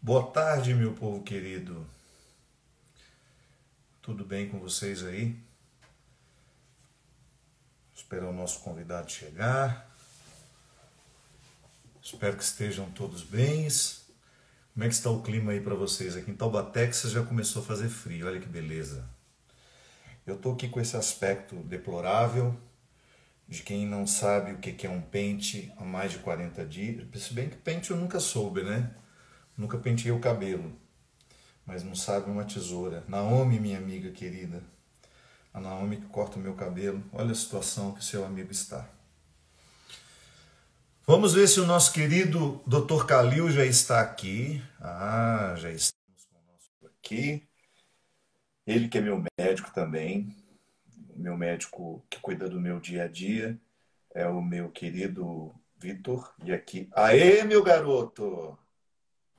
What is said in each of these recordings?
Boa tarde, meu povo querido. Tudo bem com vocês aí? Espero o nosso convidado chegar. Espero que estejam todos bem. Como é que está o clima aí para vocês? Aqui em Taubaté, Texas, já começou a fazer frio. Olha que beleza. Eu estou aqui com esse aspecto deplorável de quem não sabe o que é um pente há mais de 40 dias. Se bem que pente eu nunca soube, né? Nunca penteei o cabelo, mas não sabe uma tesoura. Naomi, minha amiga querida, a Naomi que corta o meu cabelo, olha a situação que o seu amigo está. Vamos ver se o nosso querido Dr. Calil já está aqui. Já estamos conosco aqui. Ele que é meu médico também, meu médico que cuida do meu dia a dia, é o meu querido Vitor. E aqui, aê, meu garoto!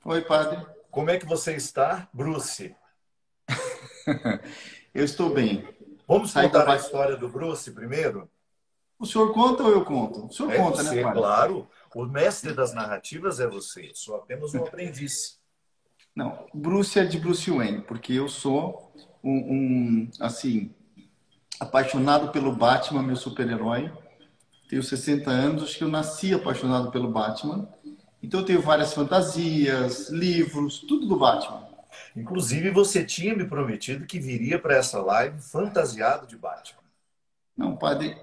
Oi, padre. Como é que você está, Bruce? Eu estou bem. Vamos Saí da contar a baixa. história do Bruce primeiro? O senhor conta ou eu conto? O senhor É conta, né, você, padre? claro. O mestre das narrativas é você. Sou apenas um aprendiz. Não, Bruce é de Bruce Wayne, porque eu sou assim, apaixonado pelo Batman, meu super-herói. Tenho 60 anos, acho que eu nasci apaixonado pelo Batman. Então eu tenho várias fantasias, livros, tudo do Batman. Inclusive, você tinha me prometido que viria para essa live fantasiado de Batman. Não, padre,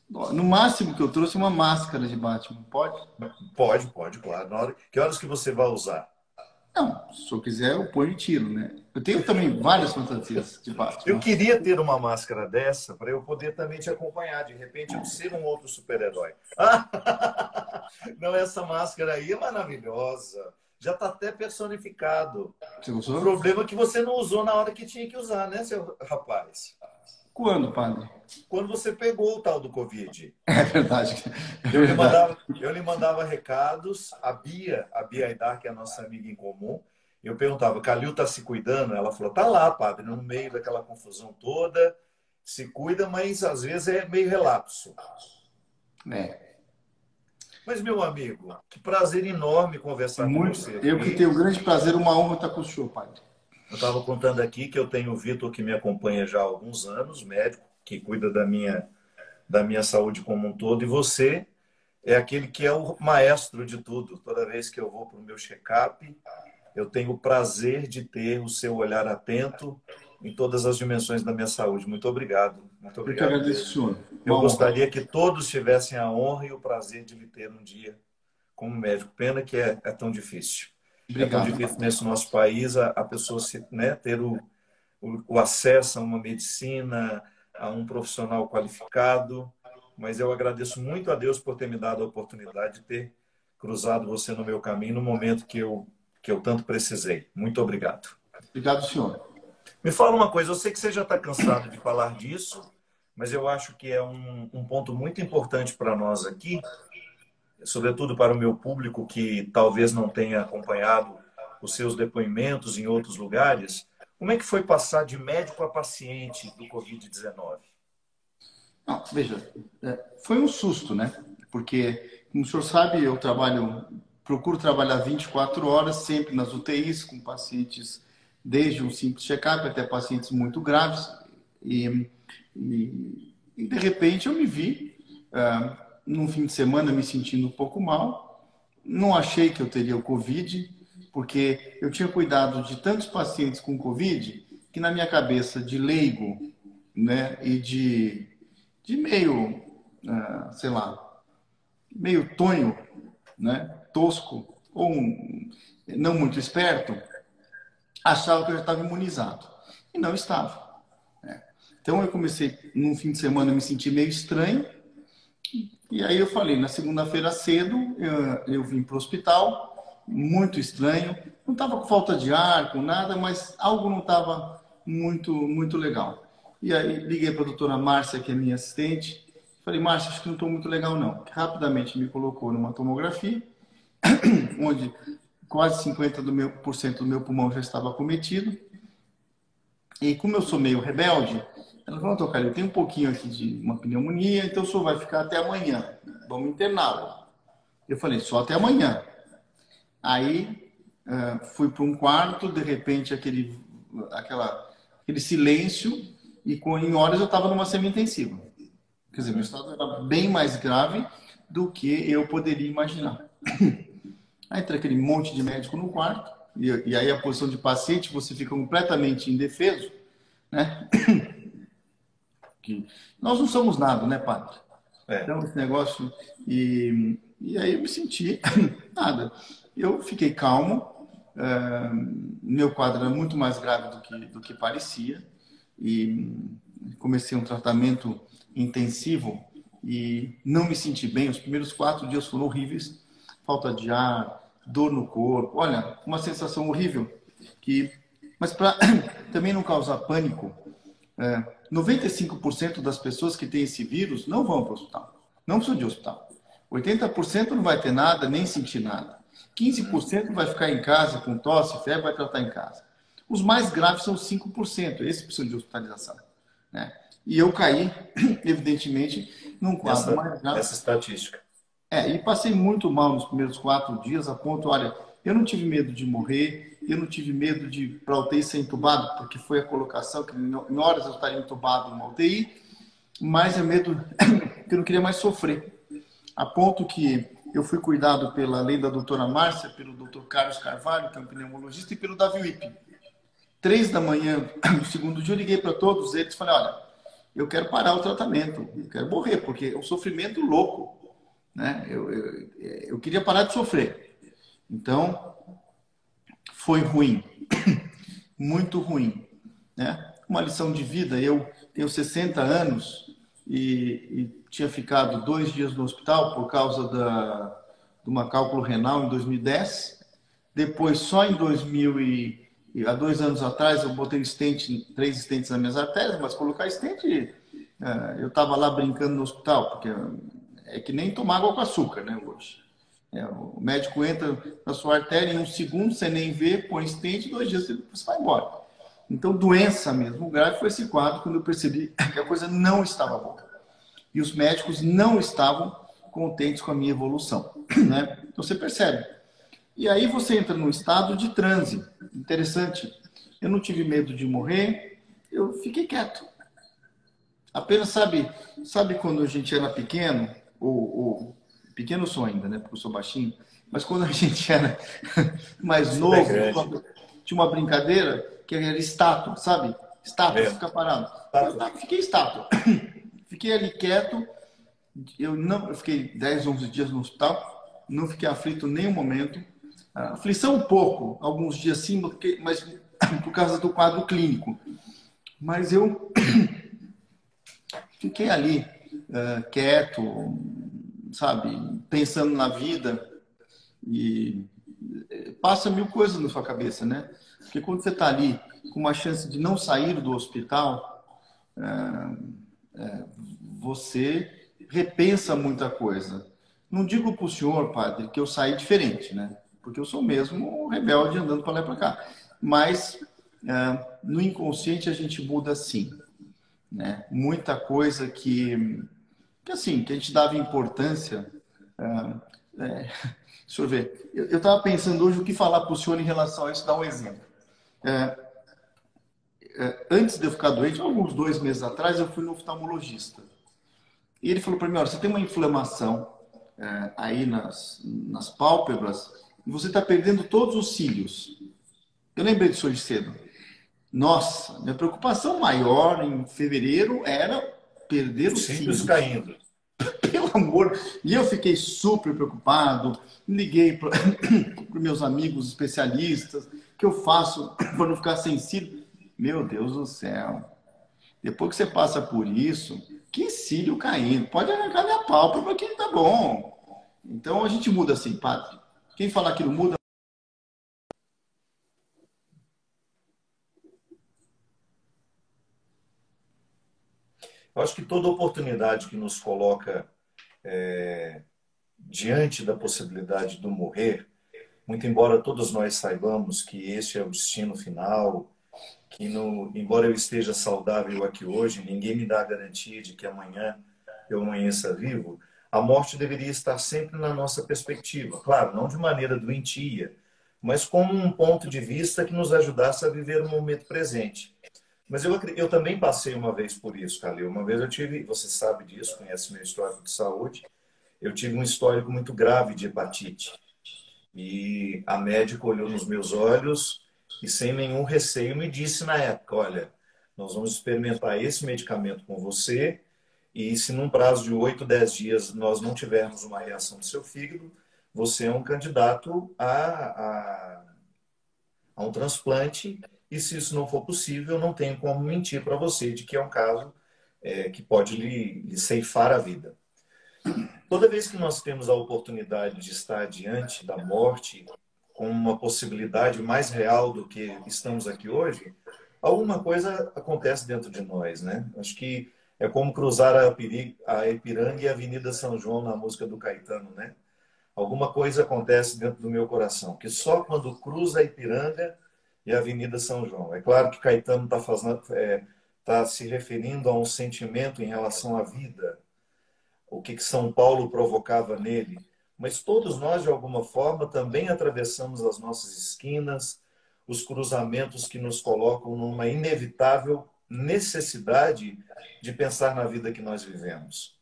no máximo que eu trouxe uma máscara de Batman, pode? Pode, claro. Que horas que você vai usar? Não, se o senhor quiser, eu ponho e tiro, né? Eu tenho também várias fantasias de Eu Batman. queria ter uma máscara dessa para eu poder também te acompanhar. De repente, eu ser um outro super-herói. Não, essa máscara aí é maravilhosa. Já está até personificado. Você O gostou? problema é que você não usou na hora que tinha que usar, né, seu rapaz? Quando, padre? Quando você pegou o tal do Covid. É verdade. É Eu lhe verdade. mandava, eu lhe mandava recados, a Bia Aidar, que é a nossa amiga em comum. Eu perguntava, Calil está se cuidando? Ela falou, tá lá, padre, no meio daquela confusão toda, se cuida, mas às vezes é meio relapso. É. Mas, meu amigo, que prazer enorme conversar com Muito. você Eu que aqui. tenho o grande prazer, uma honra estar com o senhor, padre. Eu estava contando aqui que eu tenho o Vitor que me acompanha já há alguns anos, médico, que cuida da minha saúde como um todo, e você é aquele que é o maestro de tudo. Toda vez que eu vou para o meu check-up, eu tenho o prazer de ter o seu olhar atento em todas as dimensões da minha saúde. Muito Eu que obrigado agradeço o mesmo. senhor. Eu Uma honra. gostaria que todos tivessem a honra e o prazer de lhe ter um dia como médico. Pena que é tão difícil. É tão Obrigado, difícil padre. nesse nosso país a pessoa né, ter o acesso a uma medicina, a um profissional qualificado, mas eu agradeço muito a Deus por ter me dado a oportunidade de ter cruzado você no meu caminho no momento que eu tanto precisei. Muito obrigado. Obrigado, senhor. Me fala uma coisa, eu sei que você já está cansado de falar disso, mas eu acho que é um ponto muito importante para nós aqui, sobretudo para o meu público que talvez não tenha acompanhado os seus depoimentos em outros lugares. Como é que foi passar de médico a paciente do Covid-19? Não, veja, foi um susto, né? Porque, como o senhor sabe, procuro trabalhar 24 horas, sempre nas UTIs, com pacientes, desde um simples check-up até pacientes muito graves. E, de repente, eu me vi, num fim de semana, me sentindo um pouco mal. Não achei que eu teria o Covid, porque eu tinha cuidado de tantos pacientes com Covid, que na minha cabeça de leigo, né, e de meio, sei lá, meio tonho, né, tosco, ou não muito esperto, achava que eu já estava imunizado. E não estava. Né? Então eu comecei, num fim de semana, a me sentir meio estranho. E aí eu falei, na segunda-feira cedo, eu vim para o hospital, muito estranho. Não estava com falta de ar, com nada, mas algo não estava muito legal. E aí liguei para a doutora Márcia, que é minha assistente. Falei, Márcia, acho que não estou muito legal, não. Rapidamente me colocou numa tomografia, onde quase 50% do meu pulmão já estava acometido. E como eu sou meio rebelde, ela falou, doutor Calil, tem um pouquinho aqui de uma pneumonia, então o senhor vai ficar até amanhã. Vamos interná-lo. Eu falei, só até amanhã. Aí fui para um quarto, de repente aquele silêncio, e em horas eu estava numa semi-intensiva. Quer dizer, meu estado era bem mais grave do que eu poderia imaginar. Aí entra aquele monte de médico no quarto, e aí a posição de paciente, você fica completamente indefeso, né? Que nós não somos nada, né, padre? Então, esse negócio... E aí eu me senti nada. Eu fiquei calmo, meu quadro era muito mais grave do que parecia, e comecei um tratamento intensivo e não me senti bem. Os primeiros 4 dias foram horríveis, falta de ar, dor no corpo, olha, uma sensação horrível. Mas para também não causar pânico, 95% das pessoas que têm esse vírus não vão para o hospital, não precisam de hospital. 80% não vai ter nada, nem sentir nada. 15% vai ficar em casa com tosse, febre, vai tratar em casa. Os mais graves são 5%, esses precisam de hospitalização, né? E eu caí, evidentemente, num quadro mais grave. Essa estatística. E passei muito mal nos primeiros 4 dias, a ponto, olha, eu não tive medo de morrer, eu não tive medo de ir para a UTI ser entubado, porque foi a colocação, que em horas eu estaria entubado numa UTI, mas é medo que eu não queria mais sofrer. A ponto que eu fui cuidado além da doutora Márcia, pelo doutor Carlos Carvalho, que é um pneumologista, e pelo Davi Wipp. 3 da manhã, no segundo dia, eu liguei para todos eles e falei, olha, eu quero parar o tratamento, eu quero morrer, porque é um sofrimento louco, né? Eu queria parar de sofrer. Então, foi ruim, muito ruim, né? Uma lição de vida. Eu tenho 60 anos e tinha ficado 2 dias no hospital por causa de uma cálculo renal em 2010. Depois, só em 2000 há 2 anos atrás, eu botei 3 stents nas minhas artérias, mas colocar stent, eu estava lá brincando no hospital, porque é que nem tomar água com açúcar, né, hoje. O médico entra na sua artéria em 1 segundo, você nem vê, põe stent, 2 dias você vai embora. Então, doença mesmo grave foi esse quadro, quando eu percebi que a coisa não estava boa. E os médicos não estavam contentes com a minha evolução, né? Então, você percebe. E aí você entra num estado de transe. Interessante. Eu não tive medo de morrer, eu fiquei quieto. Apenas, sabe quando a gente era pequeno, ou pequeno eu sou ainda, né? Porque eu sou baixinho, mas quando a gente era mais novo, tinha uma brincadeira que era estátua, sabe? Estátua, fica parado. Eu fiquei estátua. Fiquei ali quieto. Eu fiquei 10, 11 dias no hospital, não fiquei aflito em nenhum momento. Aflição um pouco, alguns dias sim, mas por causa do quadro clínico. Mas eu fiquei ali, quieto, sabe, pensando na vida, e passa 1000 coisas na sua cabeça, né? Porque quando você está ali com uma chance de não sair do hospital, você repensa muita coisa. Não digo para o senhor, padre, que eu saí diferente, né? Porque eu sou mesmo um rebelde andando para lá e para cá. Mas no inconsciente a gente muda sim, né? Muita coisa que a gente dava importância. Deixa eu ver. Eu estava pensando hoje o que falar para o senhor em relação a isso, dar um exemplo. Antes de eu ficar doente, alguns 2 meses atrás, eu fui no oftalmologista. E ele falou para mim, olha, você tem uma inflamação aí nas pálpebras e você está perdendo todos os cílios. Eu lembrei disso hoje cedo. Nossa, minha preocupação maior em fevereiro era perder os cílios caindo. Pelo amor. E eu fiquei super preocupado. Liguei para os meus amigos especialistas. O que eu faço para não ficar sem cílio? Meu Deus do céu. Depois que você passa por isso, que cílio caindo. Pode arrancar minha pálpebra que tá bom. Então a gente muda assim, padre. Quem falar que não muda. Eu acho que toda oportunidade que nos coloca diante da possibilidade do morrer, muito embora todos nós saibamos que este é o destino final, que embora eu esteja saudável aqui hoje, ninguém me dá a garantia de que amanhã eu amanheça vivo, a morte deveria estar sempre na nossa perspectiva. Claro, não de maneira doentia, mas como um ponto de vista que nos ajudasse a viver o momento presente. Mas eu também passei uma vez por isso, Calil. Uma vez eu tive, você sabe disso, conhece meu histórico de saúde, eu tive um histórico muito grave de hepatite. E a médica olhou nos meus olhos e, sem nenhum receio, me disse na época: olha, nós vamos experimentar esse medicamento com você, e se num prazo de 8, 10 dias nós não tivermos uma reação do seu fígado, você é um candidato a um transplante, e se isso não for possível, não tenho como mentir para você de que é um caso que pode lhe ceifar a vida. Toda vez que nós temos a oportunidade de estar diante da morte com uma possibilidade mais real do que estamos aqui hoje, alguma coisa acontece dentro de nós, né? Acho que é como cruzar a Ipiranga e a Avenida São João na música do Caetano, né? Alguma coisa acontece dentro do meu coração, que só quando cruza a Ipiranga e a Avenida São João. É claro que Caetano está se referindo a um sentimento em relação à vida, o que São Paulo provocava nele. Mas todos nós, de alguma forma, também atravessamos as nossas esquinas, os cruzamentos que nos colocam numa inevitável necessidade de pensar na vida que nós vivemos.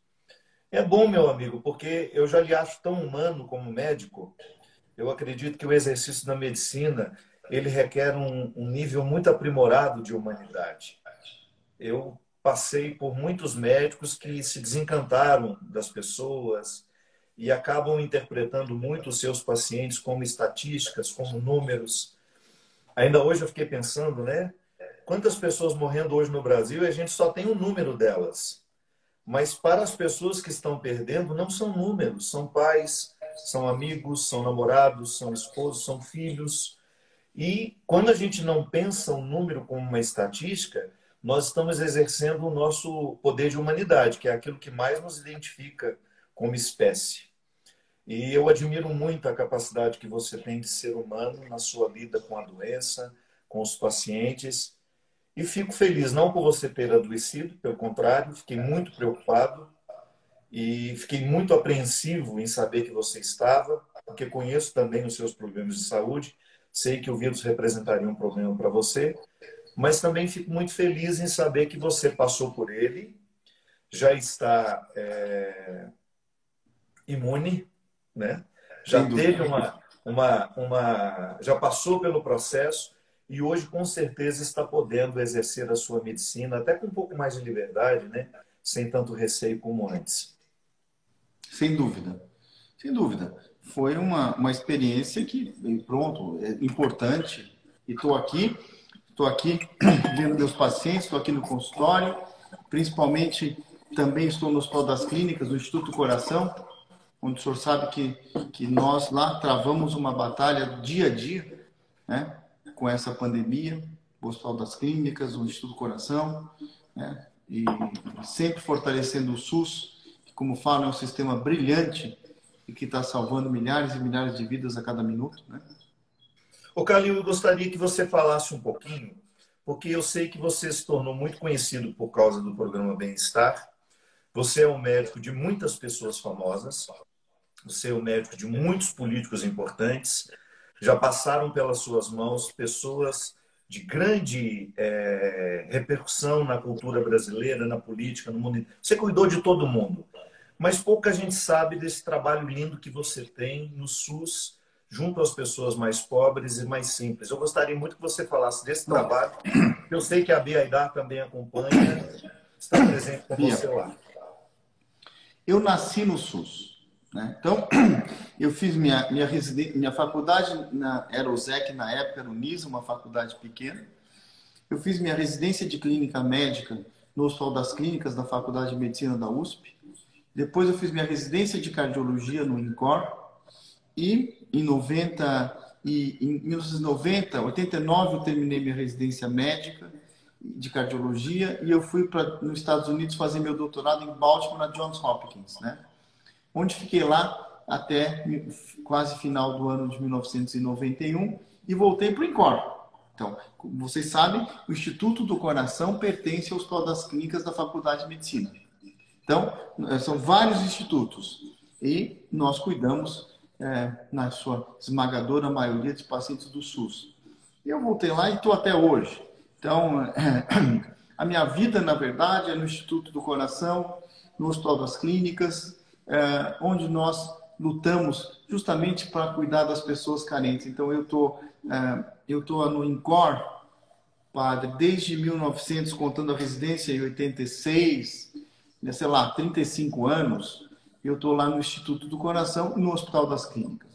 É bom, meu amigo, porque eu já lhe acho tão humano como médico. Eu acredito que o exercício da medicina ele requer um nível muito aprimorado de humanidade. Eu passei por muitos médicos que se desencantaram das pessoas e acabam interpretando muito os seus pacientes como estatísticas, como números. Ainda hoje eu fiquei pensando, né? Quantas pessoas morrendo hoje no Brasil e a gente só tem um número delas. Mas para as pessoas que estão perdendo, não são números, são pais, são amigos, são namorados, são esposos, são filhos. E quando a gente não pensa um número como uma estatística, nós estamos exercendo o nosso poder de humanidade, que é aquilo que mais nos identifica como espécie. E eu admiro muito a capacidade que você tem de ser humano na sua lida com a doença, com os pacientes. E fico feliz, não por você ter adoecido, pelo contrário, fiquei muito preocupado e fiquei muito apreensivo em saber que você estava, porque conheço também os seus problemas de saúde, sei que o vírus representaria um problema para você, mas também fico muito feliz em saber que você passou por ele, já está imune, né? Já Sem teve dúvida. já passou pelo processo e hoje com certeza está podendo exercer a sua medicina até com um pouco mais de liberdade, né? Sem tanto receio como antes. Sem dúvida. Sem dúvida. Foi uma experiência que, pronto, é importante. E estou aqui vendo meus pacientes, estou aqui no consultório, principalmente também estou no Hospital das Clínicas, no Instituto Coração, onde o senhor sabe que nós lá travamos uma batalha dia a dia, né, com essa pandemia, o Hospital das Clínicas, o Instituto Coração, né, e sempre fortalecendo o SUS, que, como falam, é um sistema brilhante e que está salvando milhares e milhares de vidas a cada minuto, né? Ô, Calil, eu gostaria que você falasse um pouquinho, porque eu sei que você se tornou muito conhecido por causa do programa Bem-Estar. Você é um médico de muitas pessoas famosas, você é um médico de muitos políticos importantes, já passaram pelas suas mãos pessoas de grande repercussão na cultura brasileira, na política, no mundo. Você cuidou de todo mundo, mas pouca gente sabe desse trabalho lindo que você tem no SUS, junto às pessoas mais pobres e mais simples. Eu gostaria muito que você falasse desse Bom, trabalho. Eu sei que a Bia Aidar também acompanha, está presente com Bia, você lá. eu nasci no SUS, né? Então, eu fiz minha faculdade, era o ZEC na época, era o NISA, uma faculdade pequena. Eu fiz minha residência de clínica médica no Hospital das Clínicas da Faculdade de Medicina da USP. Depois eu fiz minha residência de cardiologia no INCOR. E em 1990, 89, eu terminei minha residência médica de cardiologia e eu fui nos Estados Unidos fazer meu doutorado em Baltimore, na Johns Hopkins, né? Onde fiquei lá até quase final do ano de 1991 e voltei para o INCOR. Então, como vocês sabem, o Instituto do Coração pertence ao Hospital das Clínicas da Faculdade de Medicina. Então, são vários institutos e nós cuidamos, na sua esmagadora maioria, de pacientes do SUS. Eu voltei lá e estou até hoje. Então, a minha vida, na verdade, é no Instituto do Coração, no Hospital das Clínicas, onde nós lutamos justamente para cuidar das pessoas carentes. Então, eu tô no INCOR, padre, desde 1900, contando a residência em 86, sei lá, 35 anos, eu estou lá no Instituto do Coração e no Hospital das Clínicas.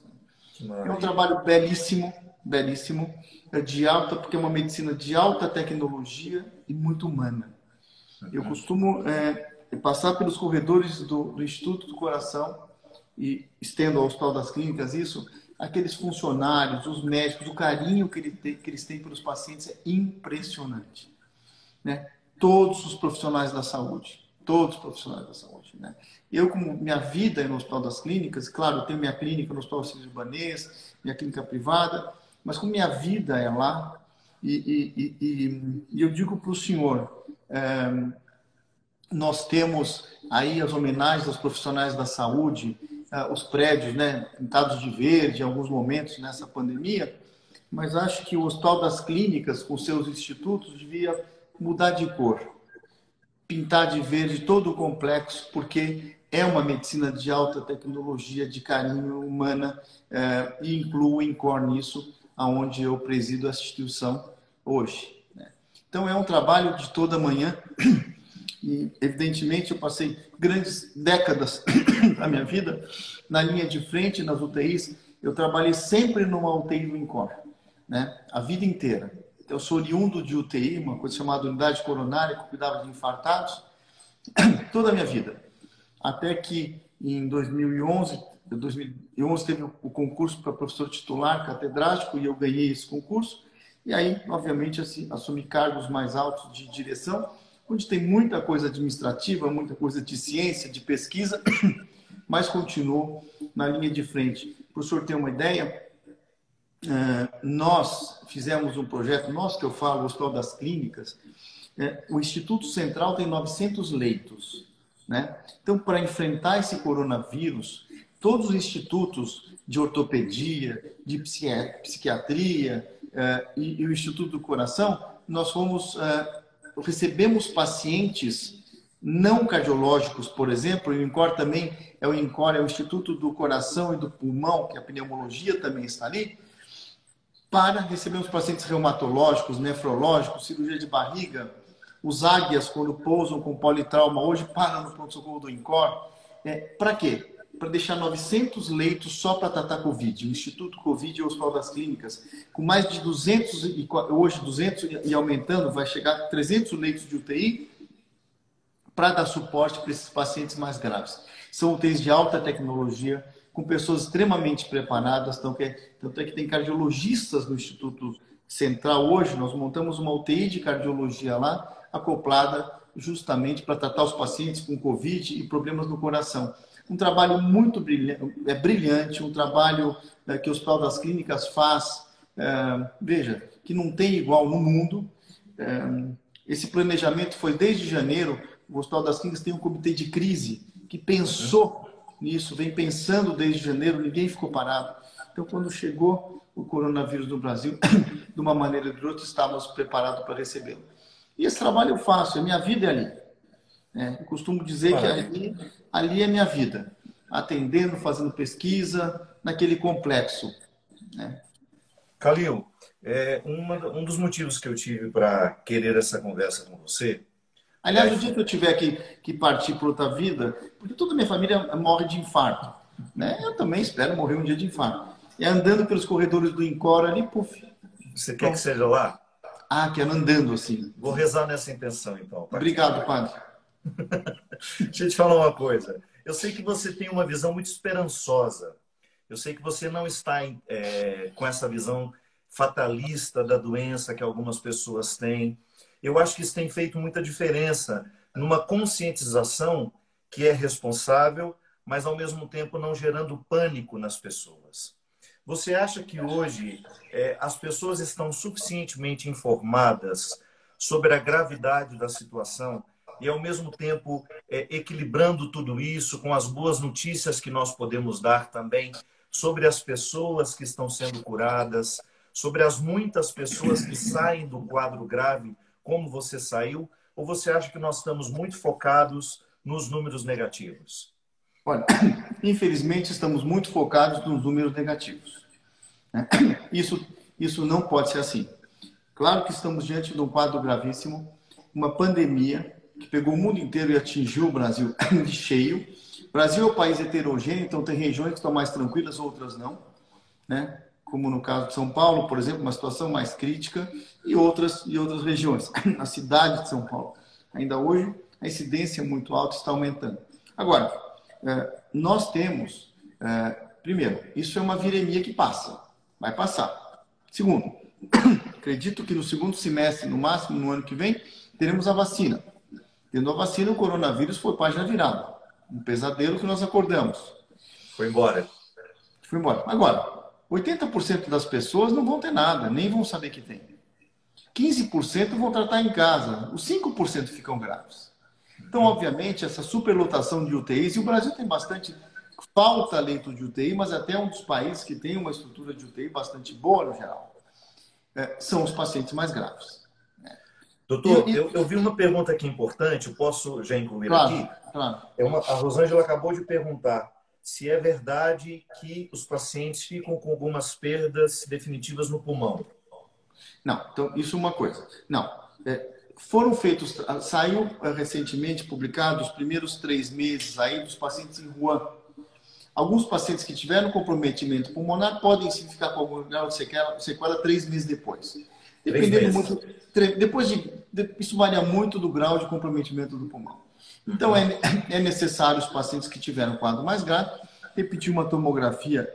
É um trabalho belíssimo, belíssimo, porque é uma medicina de alta tecnologia e muito humana. Eu costumo passar pelos corredores do Instituto do Coração e estendo ao Hospital das Clínicas isso, aqueles funcionários, os médicos, o carinho que eles têm pelos pacientes é impressionante, né? Todos os profissionais da saúde, todos os profissionais da saúde, né? Eu, como minha vida é no Hospital das Clínicas, claro, eu tenho minha clínica no Hospital Sírio-Libanês, minha clínica privada, mas como minha vida é lá, e eu digo para o senhor, nós temos aí as homenagens aos profissionais da saúde, os prédios, né, pintados de verde em alguns momentos nessa pandemia, mas acho que o Hospital das Clínicas, com seus institutos, devia mudar de cor, pintar de verde todo o complexo, porque é uma medicina de alta tecnologia, de carinho humana, e incluo o INCOR nisso, aonde eu presido a instituição hoje, né? Então, é um trabalho de toda manhã. E, evidentemente, eu passei grandes décadas da minha vida na linha de frente, nas UTIs. Eu trabalhei sempre numa UTI do INCOR, né? A vida inteira. Eu sou oriundo de UTI, uma coisa chamada unidade coronária, que cuidava de infartados, toda a minha vida. Até que, em 2011 teve o concurso para professor titular catedrático e eu ganhei esse concurso. E aí, obviamente, assumi cargos mais altos de direção, onde tem muita coisa administrativa, muita coisa de ciência, de pesquisa, mas continuo na linha de frente. Para o senhor ter uma ideia, nós fizemos um projeto, que eu falo, o Hospital das Clínicas, o Instituto Central tem 900 leitos, né? Então, para enfrentar esse coronavírus, todos os institutos de ortopedia, de psiquiatria e o Instituto do Coração, nós recebemos pacientes não cardiológicos, por exemplo, o INCOR também é o Instituto do Coração e do Pulmão, que a pneumologia também está ali, para receber os pacientes reumatológicos, nefrológicos, cirurgia de barriga, os águias, quando pousam com politrauma, hoje param no pronto-socorro do INCOR. Para quê? Para deixar 900 leitos só para tratar Covid. O Instituto Covid e o Hospital das Clínicas, com mais de 200, hoje 200 e aumentando, vai chegar a 300 leitos de UTI para dar suporte para esses pacientes mais graves. São UTIs de alta tecnologia, com pessoas extremamente preparadas, tanto é que tem cardiologistas no Instituto Central hoje. Nós montamos uma UTI de cardiologia lá, acoplada justamente para tratar os pacientes com Covid e problemas no coração. Um trabalho muito brilhante, um trabalho que o Hospital das Clínicas faz, veja, que não tem igual no mundo. Esse planejamento foi desde janeiro. O Hospital das Clínicas tem um comitê de crise que pensou nisso, vem pensando desde janeiro, ninguém ficou parado. Então, quando chegou o coronavírus no Brasil, de uma maneira ou de outra, estávamos preparados para recebê-lo. E esse trabalho eu faço, a minha vida é ali. Eu costumo dizer que ali é minha vida, atendendo, fazendo pesquisa, naquele complexo, né? Calil, um dos motivos que eu tive para querer essa conversa com você... Aliás, o dia que eu tiver que partir para outra vida, porque toda a minha família morre de infarto, né? Eu também espero morrer um dia de infarto. E andando pelos corredores do INCOR ali, puf. Você quer que seja lá? Quero andando assim. Vou rezar nessa intenção, então. Obrigado, padre. Deixa eu te falar uma coisa. Eu sei que você tem uma visão muito esperançosa. Eu sei que você não está com essa visão fatalista da doença que algumas pessoas têm. Eu acho que isso tem feito muita diferença numa conscientização que é responsável, mas ao mesmo tempo não gerando pânico nas pessoas. Você acha que hoje as pessoas estão suficientemente informadas sobre a gravidade da situação e, ao mesmo tempo, equilibrando tudo isso com as boas notícias que nós podemos dar também sobre as pessoas que estão sendo curadas, sobre as muitas pessoas que saem do quadro grave, como você saiu? Ou você acha que nós estamos muito focados nos números negativos? Olha, infelizmente estamos muito focados nos números negativos. Isso não pode ser assim. Claro que estamos diante de um quadro gravíssimo, uma pandemia que pegou o mundo inteiro e atingiu o Brasil de cheio. O Brasil é um país heterogêneo, então tem regiões que estão mais tranquilas, outras não, né? Como no caso de São Paulo, por exemplo, uma situação mais crítica, e outras regiões. Na cidade de São Paulo, ainda hoje, a incidência é muito alta, está aumentando. Agora, nós temos, primeiro, isso é uma viremia que passa, vai passar. Segundo, acredito que no segundo semestre, no máximo no ano que vem, teremos a vacina. Tendo a vacina, o coronavírus foi página virada. Um pesadelo que nós acordamos. Foi embora. Foi embora. Agora, 80% das pessoas não vão ter nada, nem vão saber que tem. 15% vão tratar em casa. Os 5% ficam graves. Então, obviamente, essa superlotação de UTIs, e o Brasil tem bastante falta leito de UTI, mas até um dos países que tem uma estrutura de UTI bastante boa no geral, são os pacientes mais graves. Doutor, eu vi uma pergunta aqui importante, eu posso já incluir aqui? Claro. A Rosângela acabou de perguntar se é verdade que os pacientes ficam com algumas perdas definitivas no pulmão. Não, então isso é uma coisa. Não, foram feitos, saiu recentemente publicado os primeiros 3 meses aí dos pacientes em Wuhan. Alguns pacientes que tiveram comprometimento pulmonar podem sim ficar com algum grau de sequela 3 meses depois. Dependendo muito, isso varia muito do grau de comprometimento do pulmão. Então, é necessário os pacientes que tiveram quadro mais grave repetir uma tomografia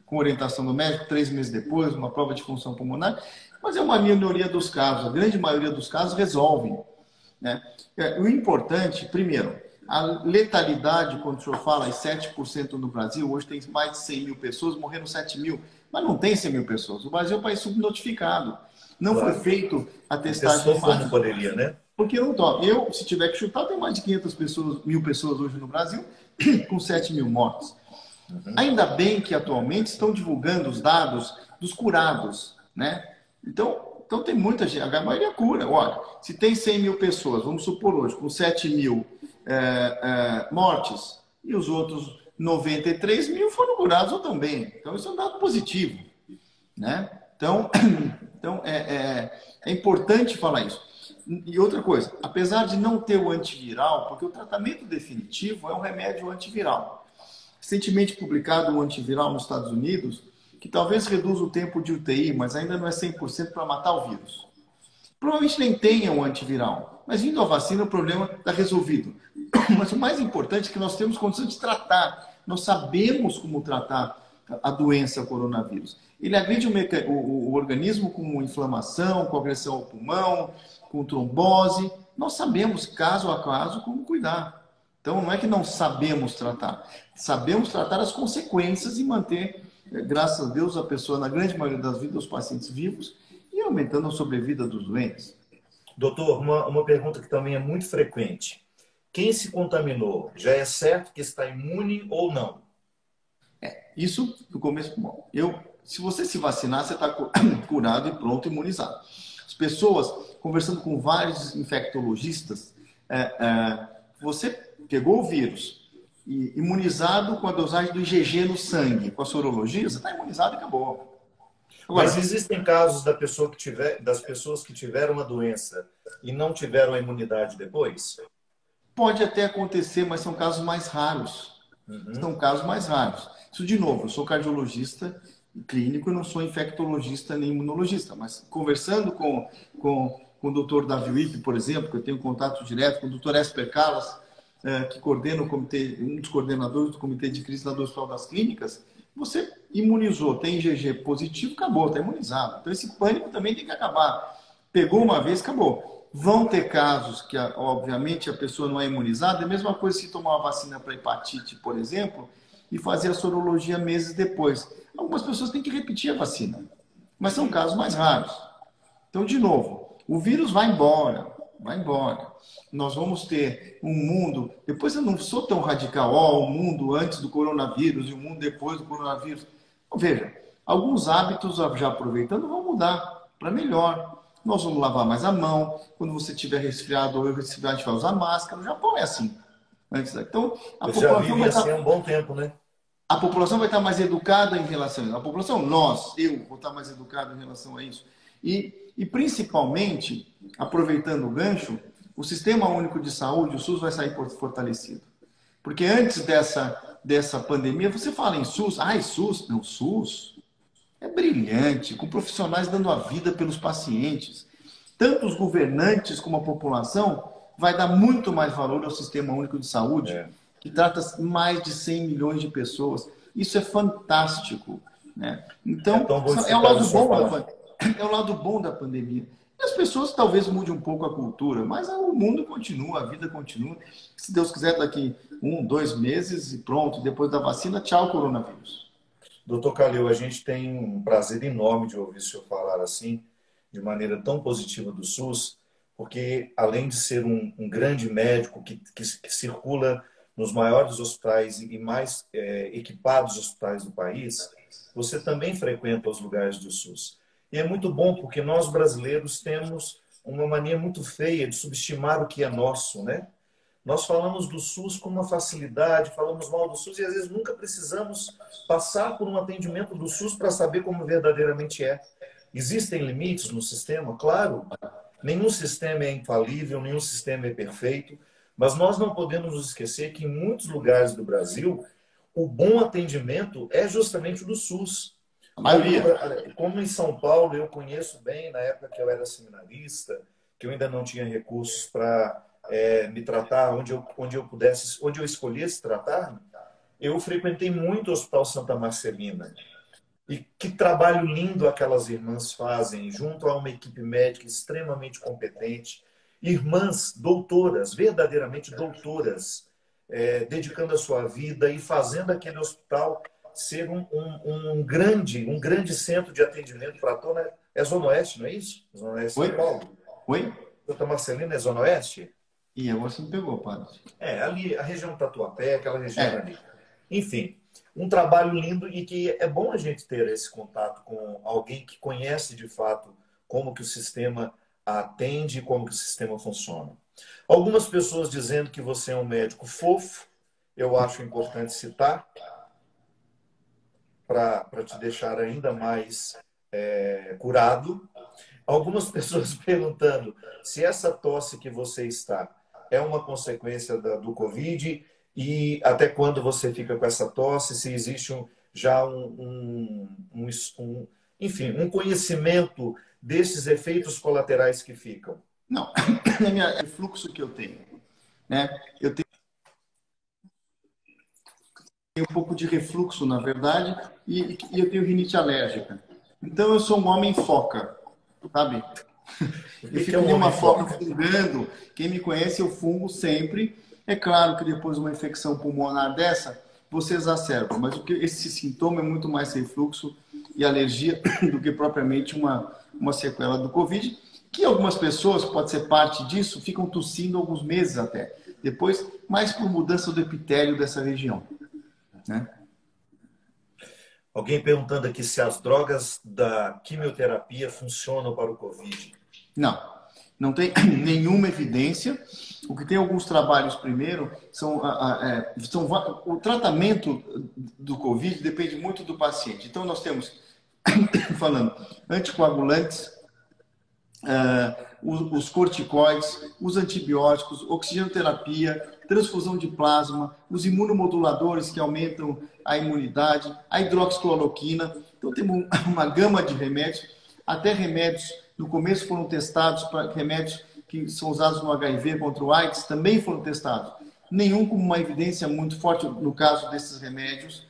com orientação do médico 3 meses depois, uma prova de função pulmonar, mas é uma minoria dos casos. A grande maioria dos casos resolvem, né? O importante, primeiro, a letalidade, quando o senhor fala em 7% no Brasil, hoje tem mais de 100 mil pessoas, morreram 7 mil, mas não tem 100 mil pessoas. O Brasil é um país subnotificado. Não foi feito a testagem máxima. Não poderia, né? Porque não toca. Se tiver que chutar, tem mais de 500 mil pessoas hoje no Brasil, com 7 mil mortes. Ainda bem que atualmente estão divulgando os dados dos curados, né? Então tem muita gente, a maioria cura. Olha, se tem 100 mil pessoas, vamos supor hoje, com 7 mil mortes, e os outros 93 mil foram curados também. Então isso é um dado positivo, né? Então é importante falar isso. E outra coisa, apesar de não ter o antiviral, porque o tratamento definitivo é um remédio antiviral. Recentemente publicado um antiviral nos Estados Unidos, que talvez reduza o tempo de UTI, mas ainda não é 100% para matar o vírus. Provavelmente nem tenha um antiviral, mas vindo a vacina o problema está resolvido. Mas o mais importante é que nós temos condição de tratar. Nós sabemos como tratar a doença coronavírus. Ele agride o organismo com inflamação, com agressão ao pulmão, com trombose. Nós sabemos, caso a caso, como cuidar. Então, não é que não sabemos tratar. Sabemos tratar as consequências e manter, graças a Deus, a pessoa, na grande maioria das vidas, os pacientes vivos e aumentando a sobrevida dos doentes. Doutor, uma pergunta que também é muito frequente. Quem se contaminou, já é certo que está imune ou não? Isso no começo. Bom, se você se vacinar, você está curado e pronto, imunizado. As pessoas, conversando com vários infectologistas, você pegou o vírus e imunizado com a dosagem do IgG no sangue, com a sorologia, você está imunizado e acabou. Agora, mas existem casos das pessoas que tiveram a doença e não tiveram a imunidade depois? Pode até acontecer, mas são casos mais raros. São casos mais raros. Isso, de novo, eu sou cardiologista clínico, eu não sou infectologista nem imunologista, mas conversando com o Dr. Davi Wippe, por exemplo, que eu tenho contato direto com o Dr. Esper Calas, que coordena o comitê, um dos coordenadores do Comitê de Crise do Hospital das Clínicas, você imunizou, tem IgG positivo, acabou, está imunizado. Então esse pânico também tem que acabar. Pegou uma vez, acabou. Vão ter casos que, obviamente, a pessoa não é imunizada. É a mesma coisa se tomar uma vacina para hepatite, por exemplo, e fazer a sorologia meses depois. Algumas pessoas têm que repetir a vacina, mas são casos mais raros. Então, de novo, o vírus vai embora. vai embora. Nós vamos ter um mundo. Depois eu não sou tão radical, ó, o mundo antes do coronavírus e o mundo depois do coronavírus. Então, veja, alguns hábitos, já aproveitando, vão mudar para melhor. Nós vamos lavar mais a mão. Quando você estiver resfriado ou eu resfriar, a gente vai usar máscara. No Japão é assim. Então, a Eles já população vivem vai assim há estar. um bom tempo, né? A população vai estar mais educada em relação a isso. A população, nós, eu, vou estar mais educado em relação a isso. E principalmente, aproveitando o gancho, o Sistema Único de Saúde, o SUS, vai sair fortalecido. Porque antes dessa pandemia, você fala em SUS, SUS, não, SUS é brilhante, com profissionais dando a vida pelos pacientes. Tanto os governantes como a população vai dar muito mais valor ao Sistema Único de Saúde, que trata mais de 100 milhões de pessoas. Isso é fantástico, né? É Então, tão bom é o escutar o lado senhor bom falar. é o lado bom da pandemia. E as pessoas talvez mudem um pouco a cultura, mas o mundo continua, a vida continua. Se Deus quiser, daqui 1, 2 meses e pronto, depois da vacina, tchau, coronavírus. Doutor Calil, a gente tem um prazer enorme de ouvir o senhor falar assim, de maneira tão positiva do SUS, porque além de ser um grande médico que circula nos maiores hospitais e mais equipados hospitais do país, você também frequenta os lugares do SUS. E é muito bom porque nós brasileiros temos uma mania muito feia de subestimar o que é nosso, né? Nós falamos do SUS com uma facilidade, falamos mal do SUS e às vezes nunca precisamos passar por um atendimento do SUS para saber como verdadeiramente é. Existem limites no sistema? Claro. Nenhum sistema é infalível, nenhum sistema é perfeito, mas nós não podemos nos esquecer que em muitos lugares do Brasil o bom atendimento é justamente o do SUS. A Como, maioria. como em São Paulo eu conheço bem, na época que eu era seminarista, que eu ainda não tinha recursos para me tratar onde eu escolhesse tratar, eu frequentei muito o Hospital Santa Marcelina. E que trabalho lindo aquelas irmãs fazem, junto a uma equipe médica extremamente competente. Irmãs doutoras, verdadeiramente doutoras, dedicando a sua vida e fazendo aquele hospital ser um grande centro de atendimento para toda. É Zona Oeste, não é isso? Zona Oeste de Oi? São Paulo? Oi? Santa Marcelina é Zona Oeste? E agora você me pegou, padre. Ali, a região do Tatuapé, aquela região É. ali. Enfim, um trabalho lindo e que é bom a gente ter esse contato com alguém que conhece de fato como que o sistema atende e como que o sistema funciona. Algumas pessoas dizendo que você é um médico fofo, eu acho importante citar, para te deixar ainda mais curado. Algumas pessoas perguntando se essa tosse que você está é uma consequência do Covid e até quando você fica com essa tosse, se existe já enfim, um conhecimento desses efeitos colaterais que ficam. Não, é o fluxo que eu tenho, né? Eu tenho um pouco de refluxo, na verdade, e eu tenho rinite alérgica. Então, eu sou um homem foca, sabe? O Eu que é fico um nem uma homem foca foca? fungando. Quem me conhece, eu fungo sempre. É claro que depois de uma infecção pulmonar dessa, você exacerba. Mas esse sintoma é muito mais refluxo e alergia do que propriamente uma sequela do Covid. Que algumas pessoas, pode ser parte disso, ficam tossindo alguns meses até. Depois, mais por mudança do epitélio dessa região, né? Alguém perguntando aqui se as drogas da quimioterapia funcionam para o Covid. Não, não tem nenhuma evidência. O que tem alguns trabalhos primeiro o tratamento do Covid depende muito do paciente. Então nós temos, falando, anticoagulantes, os corticoides, os antibióticos, oxigenoterapia, transfusão de plasma, os imunomoduladores que aumentam a imunidade, a hidroxicloroquina. Então temos uma gama de remédios, até remédios no começo foram testados para remédios que são usados no HIV contra o AIDS, também foram testados. Nenhum com uma evidência muito forte no caso desses remédios.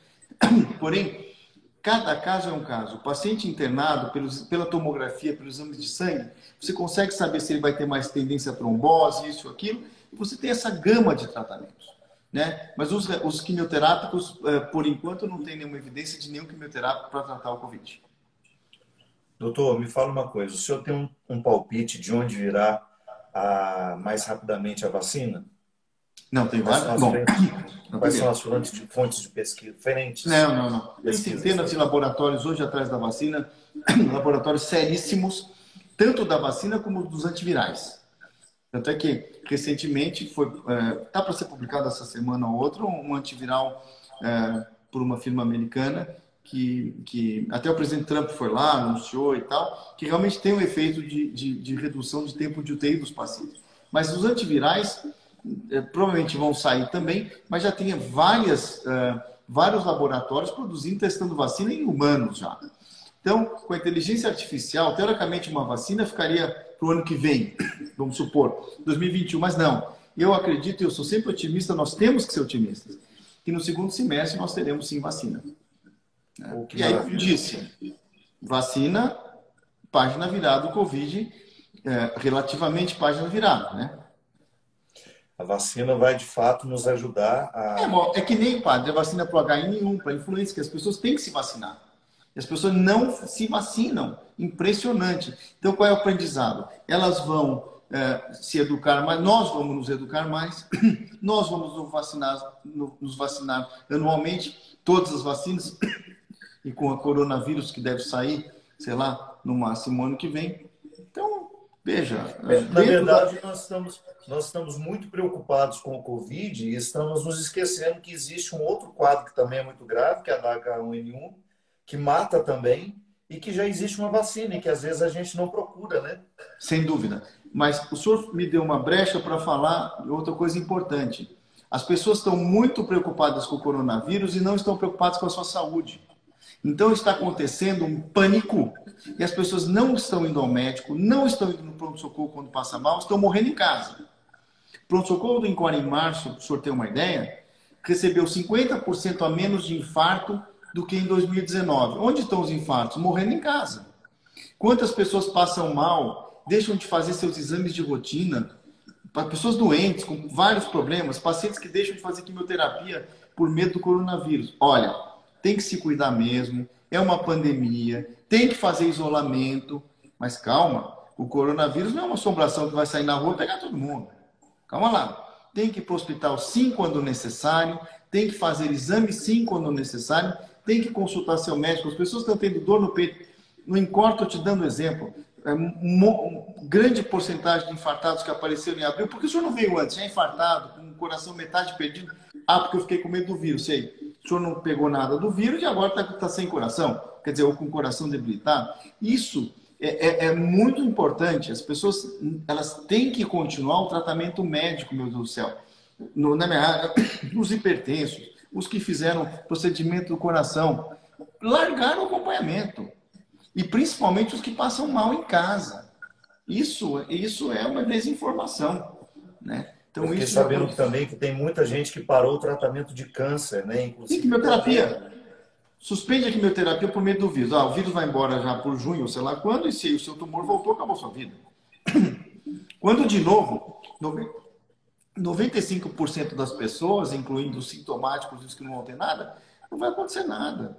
Porém, cada caso é um caso. O paciente internado, pela tomografia, pelos exames de sangue, você consegue saber se ele vai ter mais tendência a trombose, isso ou aquilo, e você tem essa gama de tratamentos, né? Mas os quimioterápicos, por enquanto, não tem nenhuma evidência de nenhum quimioterápico para tratar o Covid. Doutor, me fala uma coisa. O senhor tem um palpite de onde virá mais rapidamente a vacina? Não, tem Quais são várias. as Bom, quais são as fontes de pesquisa diferentes? não. Tem centenas de laboratórios hoje atrás da vacina, laboratórios seríssimos, tanto da vacina como dos antivirais. Tanto é que, recentemente, está para ser publicado essa semana ou outra, um antiviral por uma firma americana, que até o presidente Trump foi lá, anunciou e tal, que realmente tem um efeito de redução de tempo de UTI dos pacientes. Mas os antivirais provavelmente vão sair também, mas já tem vários laboratórios produzindo, testando vacina em humanos já. Então, com a inteligência artificial, teoricamente uma vacina ficaria para o ano que vem, vamos supor, 2021, mas não. Eu acredito, eu sou sempre otimista, nós temos que ser otimistas, que no segundo semestre nós teremos sim vacina. E aí, como disse, vacina, página virada do Covid, relativamente página virada, né? A vacina vai, de fato, nos ajudar a... É que nem, padre, a vacina para o HIV, para a influenza, que as pessoas têm que se vacinar. E as pessoas não se vacinam. Impressionante. Então, qual é o aprendizado? Elas vão se educar mais, nós vamos nos educar mais, nós vamos nos vacinar anualmente, todas as vacinas, e com a coronavírus que deve sair, sei lá, no máximo ano que vem. Então, veja... Na verdade, nós estamos muito preocupados com o Covid e estamos nos esquecendo que existe um outro quadro que também é muito grave, que é a H1N1, que mata também, e que já existe uma vacina, e que às vezes a gente não procura, né? Sem dúvida. Mas o senhor me deu uma brecha para falar de outra coisa importante. As pessoas estão muito preocupadas com o coronavírus e não estão preocupadas com a sua saúde. Então está acontecendo um pânico e as pessoas não estão indo ao médico, não estão indo no pronto-socorro quando passa mal, estão morrendo em casa. Pronto-socorro do Encore em março, para o senhor ter uma ideia, recebeu 50% a menos de infarto do que em 2019. Onde estão os infartos? Morrendo em casa. Quantas pessoas passam mal, deixam de fazer seus exames de rotina, para pessoas doentes, com vários problemas, pacientes que deixam de fazer quimioterapia por medo do coronavírus. Olha, tem que se cuidar mesmo, é uma pandemia, tem que fazer isolamento, mas calma, o coronavírus não é uma assombração que vai sair na rua e pegar todo mundo. Calma lá. Tem que ir para o hospital sim quando necessário, tem que fazer exame sim quando necessário, tem que consultar seu médico. As pessoas estão tendo dor no peito. No Encore, estou te dando exemplo. Grande porcentagem de infartados que apareceram em abril. Por que o senhor não veio antes? Já infartado, com o coração metade perdido? Ah, porque eu fiquei com medo do vírus. Sei. O senhor não pegou nada do vírus e agora está sem coração. Quer dizer, ou com o coração debilitado. Isso é muito importante. As pessoas elas têm que continuar o tratamento médico, meu Deus do céu. Na minha área, os hipertensos, os que fizeram procedimento do coração, largaram o acompanhamento. E principalmente os que passam mal em casa. Isso é uma desinformação, né? Então, eu fiquei sabendo também que tem muita gente que parou o tratamento de câncer, né? Inclusive, quimioterapia. Suspende a quimioterapia por medo do vírus. O vírus vai embora já por junho, ou sei lá quando, e se o seu tumor voltou, acabou a sua vida. Quando, de novo, 95% das pessoas, incluindo os sintomáticos e os que não vão ter nada, não vai acontecer nada.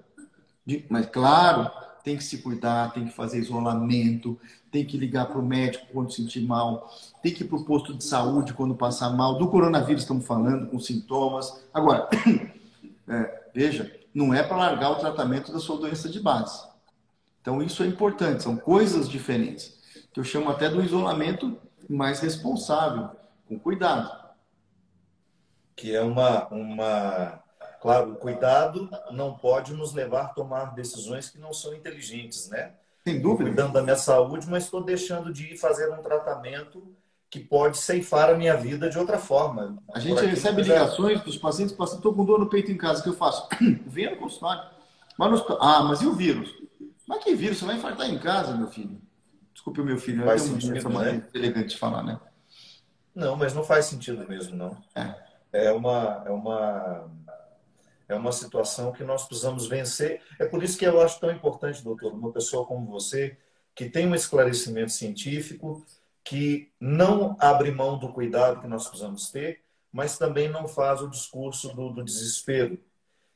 Mas, claro, tem que se cuidar, tem que fazer isolamento, tem que ligar para o médico quando sentir mal, tem que ir para o posto de saúde quando passar mal. Do coronavírus estamos falando, com sintomas. Agora, veja, não é para largar o tratamento da sua doença de base. Então, isso é importante, são coisas diferentes. Que eu chamo até do isolamento mais responsável, com cuidado. Que é Claro, o cuidado não pode nos levar a tomar decisões que não são inteligentes, né? Sem dúvida. Estou cuidando da minha saúde, mas estou deixando de ir fazer um tratamento que pode ceifar a minha vida de outra forma. A gente recebe ligações dos pacientes que estou com dor no peito em casa, o que eu faço? Venha no consultório. Mas e o vírus? Mas que vírus? Você vai infartar em casa, meu filho. Desculpe o meu filho, faz sentido, né? Elegante de falar, né? Não, mas não faz sentido mesmo, não. É uma situação que nós precisamos vencer. É por isso que eu acho tão importante, doutor, uma pessoa como você, que tem um esclarecimento científico, que não abre mão do cuidado que nós precisamos ter, mas também não faz o discurso do desespero.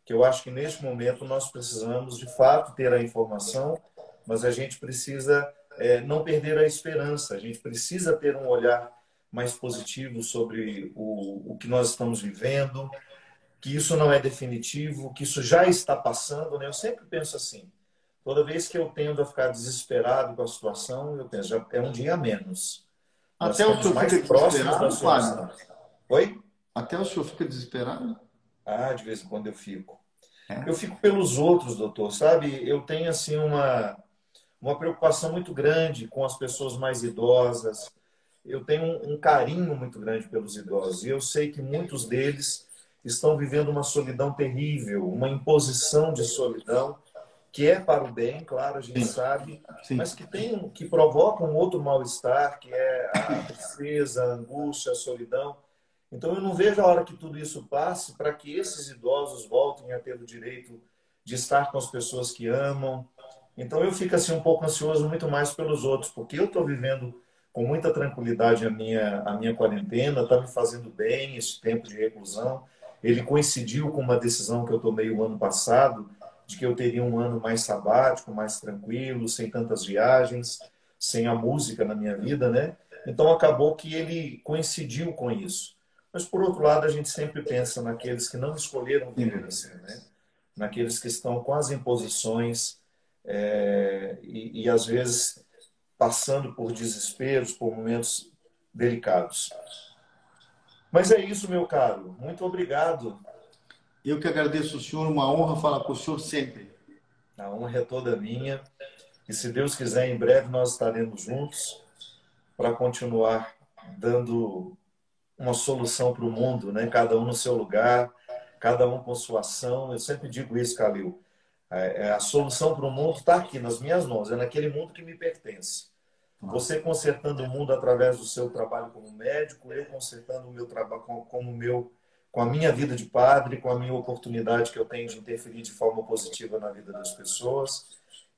Que eu acho que neste momento nós precisamos, de fato, ter a informação, mas a gente precisa não perder a esperança. A gente precisa ter um olhar mais positivo sobre o que nós estamos vivendo, que isso não é definitivo, que isso já está passando, né? Eu sempre penso assim, toda vez que eu tendo a ficar desesperado com a situação, eu penso, já é um dia a menos. Nós Até o estamos senhor mais fica próximos da desesperado, solução. padre? Oi? Até o senhor fica desesperado? Ah, de vez em quando eu fico. É. Eu fico pelos outros, doutor, sabe? Eu tenho, assim, uma preocupação muito grande com as pessoas mais idosas. Eu tenho um carinho muito grande pelos idosos. E eu sei que muitos deles estão vivendo uma solidão terrível, uma imposição de solidão, que é para o bem, claro, a gente Sim, sabe, sim. mas que provoca um outro mal-estar, que é a tristeza, a angústia, a solidão. Então, eu não vejo a hora que tudo isso passe para que esses idosos voltem a ter o direito de estar com as pessoas que amam. Então, eu fico assim um pouco ansioso muito mais pelos outros, porque eu estou vivendo com muita tranquilidade a minha quarentena, está me fazendo bem esse tempo de reclusão. Ele coincidiu com uma decisão que eu tomei o ano passado, de que eu teria um ano mais sabático, mais tranquilo, sem tantas viagens, sem a música na minha vida, né? Então, acabou que ele coincidiu com isso. Mas, por outro lado, a gente sempre pensa naqueles que não escolheram viver Sim. assim, né? Naqueles que estão com as imposições e, às vezes, passando por desesperos, por momentos delicados. Mas é isso, meu caro. Muito obrigado. Eu que agradeço o senhor, uma honra falar com o senhor sempre. A honra é toda minha. E, se Deus quiser, em breve nós estaremos juntos para continuar dando uma solução para o mundo, né? Cada um no seu lugar, cada um com sua ação. Eu sempre digo isso, Calil. A solução para o mundo está aqui nas minhas mãos, é naquele mundo que me pertence. Você consertando o mundo através do seu trabalho como médico, eu consertando o meu trabalho com a minha vida de padre, com a minha oportunidade que eu tenho de interferir de forma positiva na vida das pessoas.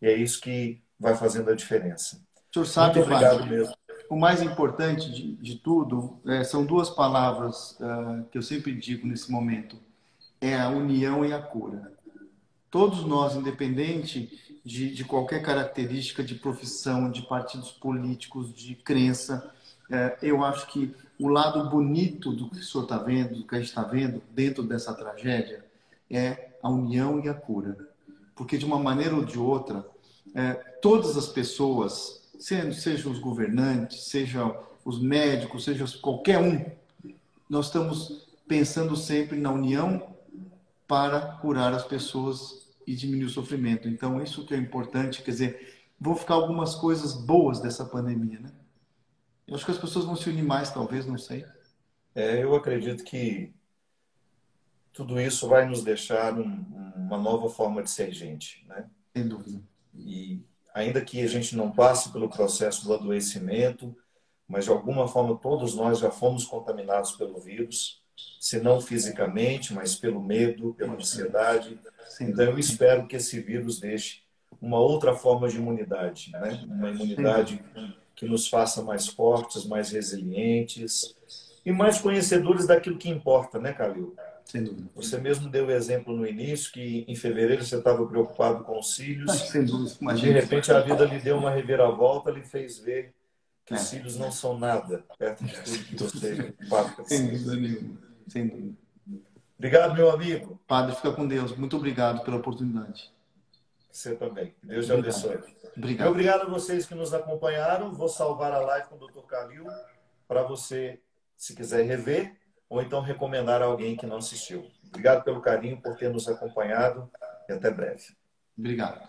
E é isso que vai fazendo a diferença. O senhor Muito sabe, obrigado padre, mesmo. o mais importante de tudo são duas palavras que eu sempre digo nesse momento: é a união e a cura. Todos nós, independente de qualquer característica de profissão, de partidos políticos, de crença, eu acho que o lado bonito do que o senhor está vendo, do que a gente está vendo dentro dessa tragédia, é a união e a cura. Porque, de uma maneira ou de outra, todas as pessoas, sejam os governantes, sejam os médicos, seja qualquer um, nós estamos pensando sempre na união para curar as pessoas e diminuir o sofrimento. Então, isso que é importante, quer dizer, vão ficar algumas coisas boas dessa pandemia, né? Eu acho que as pessoas vão se unir mais, talvez, não sei. Eu acredito que tudo isso vai nos deixar uma nova forma de ser gente, né? Sem dúvida. E ainda que a gente não passe pelo processo do adoecimento, mas de alguma forma todos nós já fomos contaminados pelo vírus, se não fisicamente, mas pelo medo, pela ansiedade. Sem Então dúvida. eu espero que esse vírus deixe uma outra forma de imunidade, né? Uma Sem dúvida. imunidade que nos faça mais fortes, mais resilientes e mais conhecedores daquilo que importa, né, Calil? Sem dúvida. Você mesmo deu o exemplo no início que em fevereiro você estava preocupado com os cílios Sem dúvida. e de Imagina. repente a vida lhe deu uma reviravolta, lhe fez ver que os É. cílios não são nada perto de tudo que você Sem precisa. dúvida nenhuma. Sem dúvida. Obrigado, meu amigo. Padre, fica com Deus. Muito obrigado pela oportunidade. Você também. Que Deus te Obrigado. abençoe. E Obrigado. obrigado a vocês que nos acompanharam. Vou salvar a live com o Dr. Calil para você, se quiser rever, ou então recomendar a alguém que não assistiu. Obrigado pelo carinho, por ter nos acompanhado e até breve. Obrigado.